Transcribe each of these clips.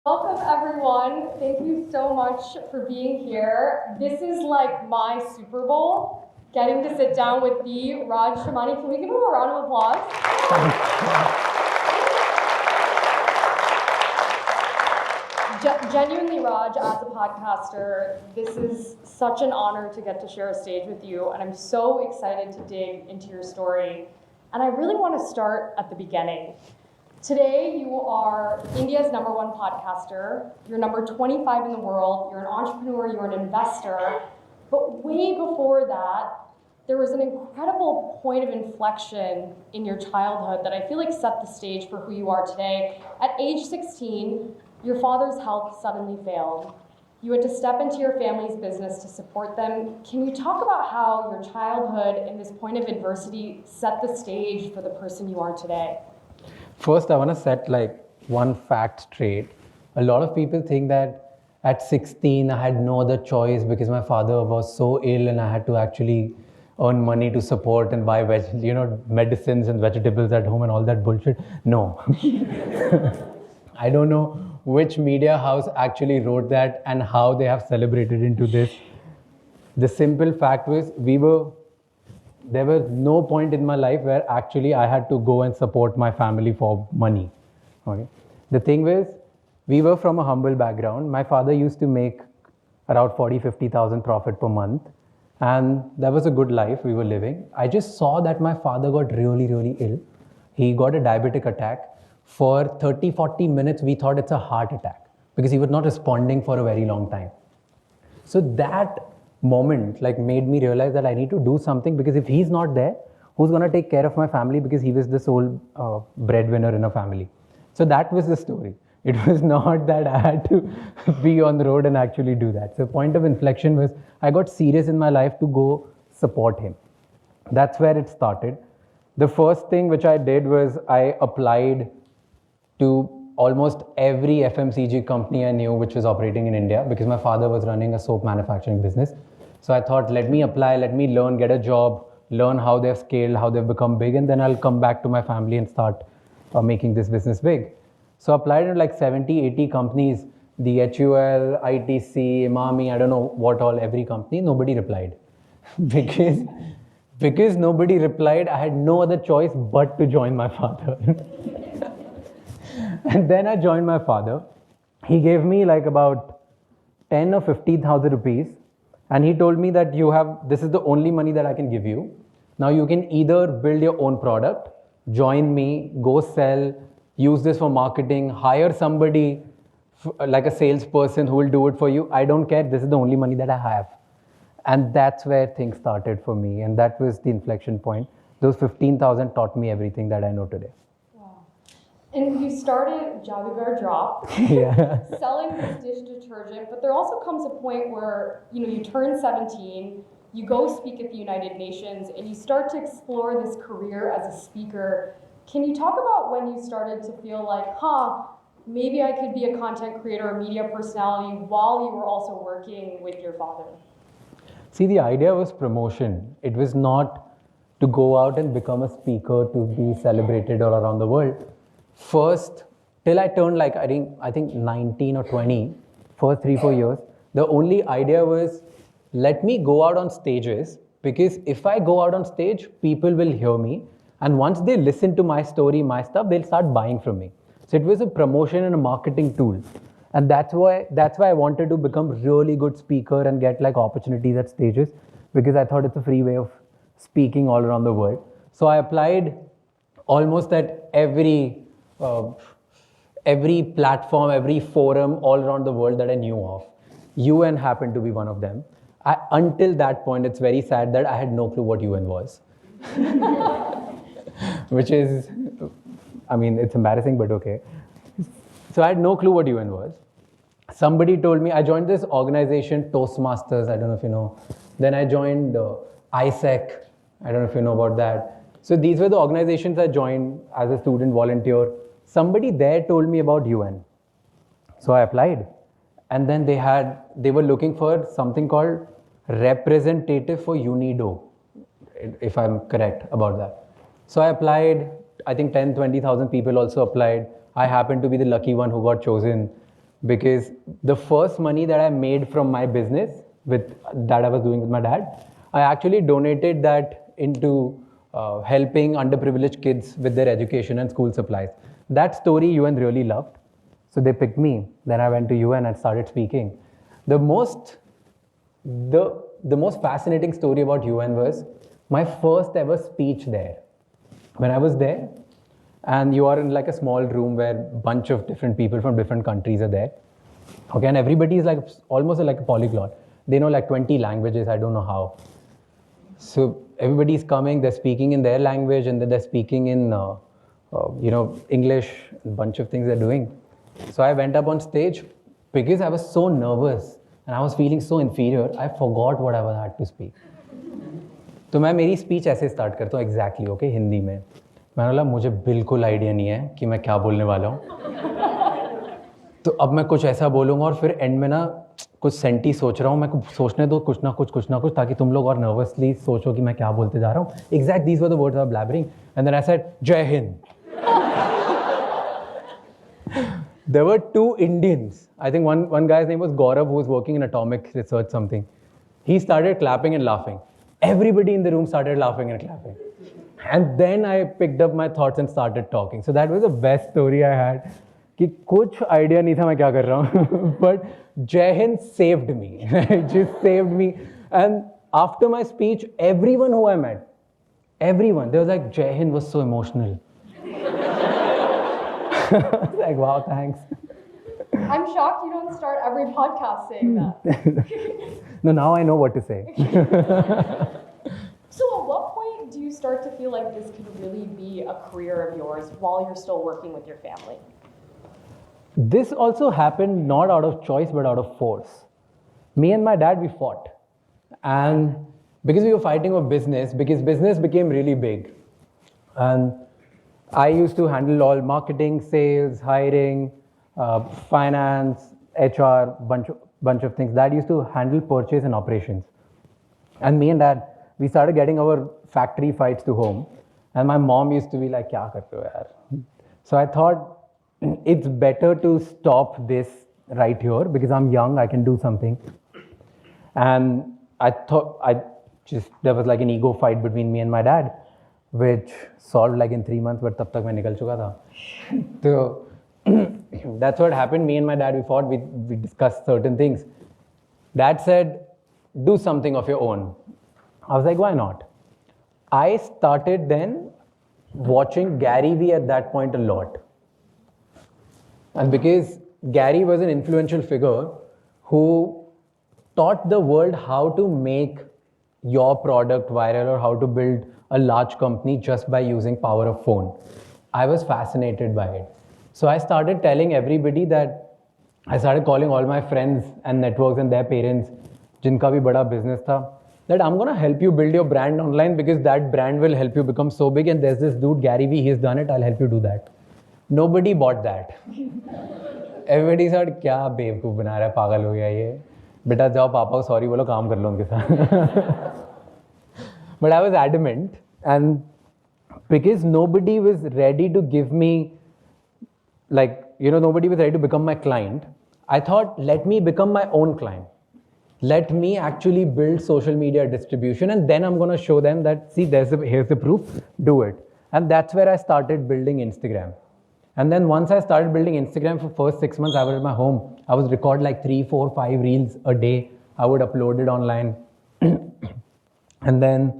Welcome, everyone. Thank you so much for being here. This is like my Super Bowl, getting to sit down with the Raj Shamani. Can we give him a round of applause? Genuinely, Raj, as a podcaster, this is such an honor to get to share a stage with you, and I'm so excited to dig into your story. And I really want to start at the beginning. Today, you are India's #1 podcaster. You're number 25 in the world. You're an entrepreneur. You're an investor. But way before that, there was an incredible point of inflection in your childhood that I feel like set the stage for who you are today. At age 16, your father's health suddenly failed. You had to step into your family's business to support them. Can you talk about how your childhood and this point of adversity set the stage for the person you are today? First, I want to set like one fact straight. A lot of people think that at 16 I had no other choice because my father was so ill and I had to actually earn money to support and buy medicines and vegetables at home and all that bullshit. No. I don't know which media house actually wrote that and how they have celebrated into this. The simple fact was there was no point in my life where actually I had to go and support my family for money. Okay? The thing was, we were from a humble background. My father used to make around 40,000-50,000 profit per month. And that was a good life we were living. I just saw that my father got really, really ill. He got a diabetic attack. For 30-40 minutes, we thought it's a heart attack because he was not responding for a very long time. So that moment made me realize that I need to do something, because if he's not there, who's going to take care of my family, because he was the sole breadwinner in a family. So that was the story. It was not that I had to be on the road and actually do that. So point of inflection was I got serious in my life to go support him. That's where it started. The first thing which I did was I applied to almost every FMCG company I knew which was operating in India, because my father was running a soap manufacturing business. So I thought, let me apply, let me learn, get a job, learn how they've scaled, how they've become big, and then I'll come back to my family and start making this business big. So I applied to like 70, 80 companies, the HUL, ITC, Imami, I don't know what all, every company, nobody replied. because nobody replied, I had no other choice but to join my father. And then I joined my father. He gave me like about 10 or 50,000 rupees. And he told me that this is the only money that I can give you. Now you can either build your own product, join me, go sell, use this for marketing, hire somebody like a salesperson who will do it for you. I don't care. This is the only money that I have. And that's where things started for me. And that was the inflection point. Those 15,000 taught me everything that I know today. And you started Jadugar Drop, selling this dish detergent, but there also comes a point where you turn 17, you go speak at the United Nations, and you start to explore this career as a speaker. Can you talk about when you started to feel like, maybe I could be a content creator or media personality while you were also working with your father? See, the idea was promotion. It was not to go out and become a speaker to be celebrated all around the world. First, till I turned I think 19 or 20, first 3-4 years, the only idea was, let me go out on stages, because if I go out on stage, people will hear me. And once they listen to my story, my stuff, they'll start buying from me. So it was a promotion and a marketing tool. And that's why I wanted to become a really good speaker and get opportunities at stages, because I thought it's a free way of speaking all around the world. So I applied almost at every platform, every forum all around the world that I knew of. UN happened to be one of them. Until that point, it's very sad that I had no clue what UN was. Which is, it's embarrassing, but okay. So I had no clue what UN was. Somebody told me, I joined this organization, Toastmasters, I don't know if you know. Then I joined ISEC, I don't know if you know about that. So these were the organizations I joined as a student volunteer. Somebody there told me about UN. So I applied. And then they were looking for something called representative for UNIDO, if I'm correct about that. So I applied. I think 10,000-20,000 people also applied. I happened to be the lucky one who got chosen. because the first money that I made from my business with that I was doing with my dad, I actually donated that into helping underprivileged kids with their education and school supplies. That story UN really loved. So they picked me. Then I went to UN and started speaking. The most fascinating story about UN was my first ever speech there. When I was there, and you are in like a small room where a bunch of different people from different countries are there. Okay, and everybody is like almost like a polyglot. They know like 20 languages, I don't know how. So everybody is coming, they're speaking in their language, and then they're speaking in English, a bunch of things they're doing. So I went up on stage because I was so nervous and I was feeling so inferior, I forgot what I had to speak. तो मैं मेरी speech ऐसे start करता हूँ exactly okay Hindi में. मैंने बोला मुझे बिल्कुल आइडिया नहीं है कि मैं क्या बोलने वाला हूँ. तो अब मैं कुछ ऐसा बोलूँगा और फिर एंड में ना कुछ सेंटी सोच रहा हूँ. मैं सोचने दो कुछ ना कुछ ताकि तुम लोग और नर्वसली सोचो कि मैं क्या बोलते जा रहा हूँ. Exact these were the words I was blabbering and then I said Jai Hind. There were two Indians. I think one guy's name was Gaurav, who was working in atomic research something. He started clapping and laughing. Everybody in the room started laughing and clapping. And then I picked up my thoughts and started talking. So that was the best story I had. कि कुछ idea नहीं था मैं क्या कर रहा हूँ. But Jai Hind saved me. It just saved me. And after my speech, everyone who I met, everyone, they were like, Jai Hind was so emotional. Like, wow, thanks. I'm shocked you don't start every podcast saying that. No, now I know what to say. So at what point do you start to feel like this could really be a career of yours while you're still working with your family? This also happened not out of choice but out of force. Me and my dad, we fought. And because we were fighting over business, because business became really big. And I used to handle all marketing, sales, hiring, finance, HR, bunch of things. Dad used to handle purchase and operations. And me and Dad, we started getting our factory fights to home. And my mom used to be like, kya kar rahe ho yaar? So I thought it's better to stop this right here because I'm young, I can do something. And I thought there was like an ego fight between me and my dad, which solved like in 3 months, but तब तक मैं निकल चुका था. So that's what happened. Me and my dad, we fought, we discussed certain things. Dad said, do something of your own. I was like, why not? I started then watching Gary Vee at that point a lot. And because Gary was an influential figure who taught the world how to make your product viral or how to build a large company just by using power of phone. I was fascinated by it. So I started telling everybody that I started calling all my friends and networks and their parents, jinka bhi bada business tha, that I'm going to help you build your brand online because that brand will help you become so big. And there's this dude, Gary Vee, he's done it, I'll help you do that. Nobody bought that. Everybody said, क्या बेवकूफ बना रहा है, पागल हो गया ये. बेटा जाओ पापा को सॉरी बोलो, काम कर लो उनके साथ. But I was adamant, and because nobody was ready to give me, nobody was ready to become my client, I thought, let me become my own client. Let me actually build social media distribution, and then I'm going to show them that, see, here's the proof, do it. And that's where I started building Instagram. And then once I started building Instagram, for first 6 months, I was at my home. I would record like 3, 4, 5 reels a day. I would upload it online. And then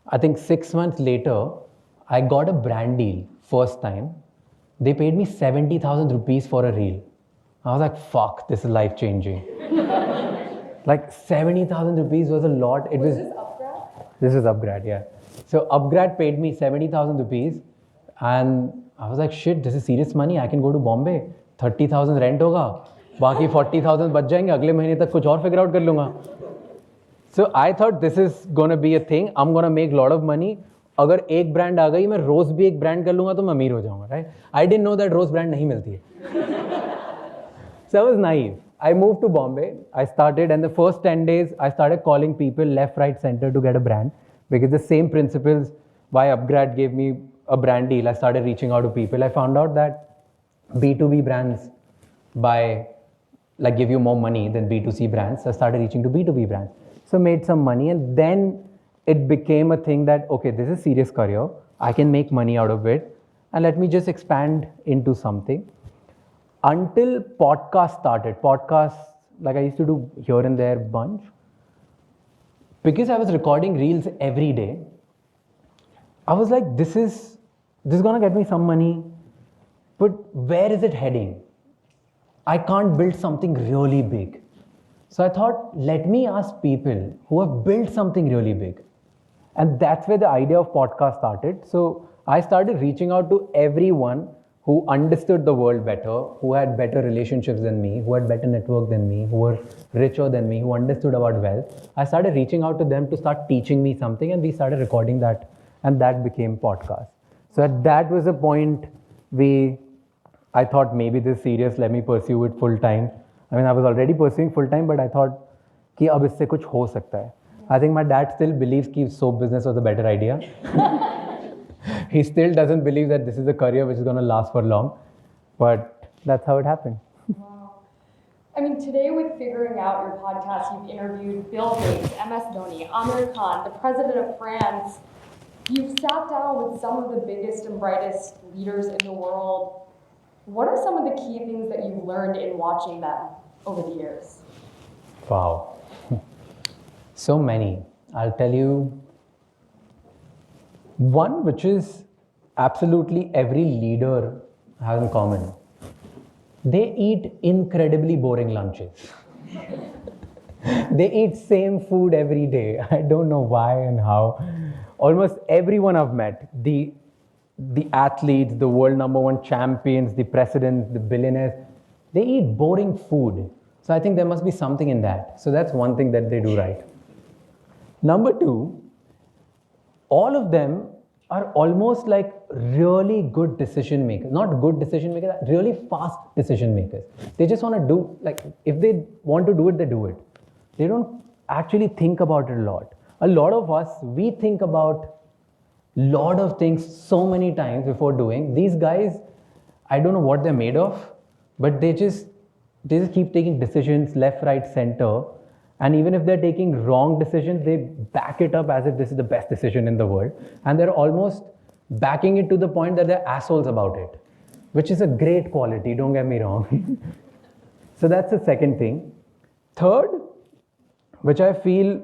I think 6 months later, I got a brand deal first time. They paid me 70,000 rupees for a reel. I was like, fuck, this is life changing. Like 70,000 rupees was a lot. Was this Upgrad? This is Upgrad, yeah. So Upgrad paid me 70,000 rupees, and I was like, shit, this is serious money. I can go to Bombay. 30,000 rent होगा. बाकी 40,000 बच जाएंगे. अगले महीने तक कुछ और figure out कर लूँगा. So I thought this is gonna be a thing. I'm gonna make a lot of money. अगर एक ब्रांड आ गई, मैं रोज भी एक ब्रांड कर लूँगा तो मैं अमीर हो जाऊँगा, right? I didn't know that रोज ब्रांड नहीं मिलती है. So I was naive. I moved to Bombay. I started, and the first 10 days, I started calling people left, right, center to get a brand, because the same principles why Upgrad gave me a brand deal. I started reaching out to people. I found out that B2B brands buy like give you more money than B2C brands. So I started reaching to B2B brands. So made some money, and then it became a thing that, okay, this is a serious career. I can make money out of it, and let me just expand into something. Until podcast started, podcasts, like I used to do here and there bunch, because I was recording reels every day. I was like, this is gonna get me some money, but where is it heading? I can't build something really big. So I thought, let me ask people who have built something really big. And that's where the idea of podcast started. So I started reaching out to everyone who understood the world better, who had better relationships than me, who had better network than me, who were richer than me, who understood about wealth. I started reaching out to them to start teaching me something, and we started recording that, and that became podcast. So that was a point I thought maybe this is serious, let me pursue it full time. I mean, I was already pursuing full time, but I thought कि अब इससे कुछ हो सकता है. I think my dad still believes कि soap business was a better idea. He still doesn't believe that this is a career which is going to last for long, but that's how it happened. Wow. I mean, today with Figuring Out Your podcast, you've interviewed Bill Gates, MS Dhoni, Amir Khan, the president of France. You've sat down with some of the biggest and brightest leaders in the world. What are some of the key things that you've learned in watching them over the years? Wow. So many. I'll tell you one which is absolutely every leader has in common. They eat incredibly boring lunches. They eat same food every day. I don't know why and how. Almost everyone I've met, the athletes, the world #1 champions, the presidents, the billionaires, they eat boring food. So I think there must be something in that. So that's one thing that they do right. Number two, all of them are almost like really good decision makers. Not good decision makers, really fast decision makers. They just want to do, like, if they want to do it, they do it. They don't actually think about it a lot. A lot of us, we think about lot of things so many times before doing. These guys, I don't know what they're made of, but they just keep taking decisions left, right, center. And even if they're taking wrong decisions, they back it up as if this is the best decision in the world. And they're almost backing it to the point that they're assholes about it, which is a great quality, don't get me wrong. So that's the second thing. Third, which I feel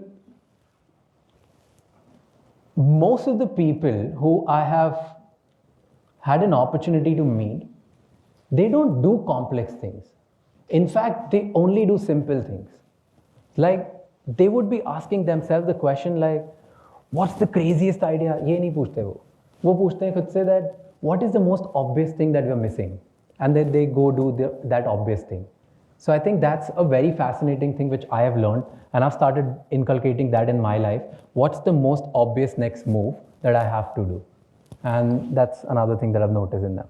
most of the people who I have had an opportunity to meet, they don't do complex things. In fact, they only do simple things. Like, they would be asking themselves the question like, what's the craziest idea? ये नहीं पूछते वो पूछते हैं खुद से that what is the most obvious thing that we're missing? And then they go do that obvious thing. So I think that's a very fascinating thing which I have learned, and I've started inculcating that in my life. What's the most obvious next move that I have to do? And that's another thing that I've noticed in them.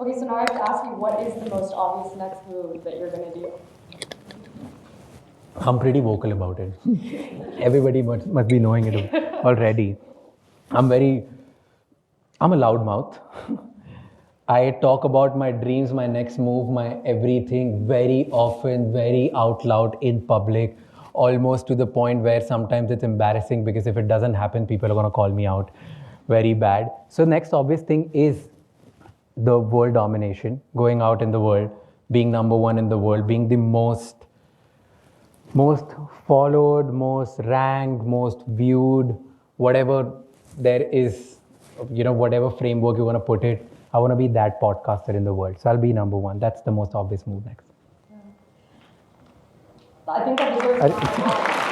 Okay, so now I have to ask you, what is the most obvious next move that you're going to do? I'm pretty vocal about it. Everybody must be knowing it already. I'm a loudmouth. I talk about my dreams, my next move, my everything very often, very out loud in public, almost to the point where sometimes it's embarrassing because if it doesn't happen, people are going to call me out very bad. So next obvious thing is the world domination, going out in the world, being #1 in the world, being the most followed, most ranked, most viewed, whatever there is, whatever framework you want to put it. I want to be that podcaster in the world. So I'll be #1. That's the most obvious move next. I think that deserves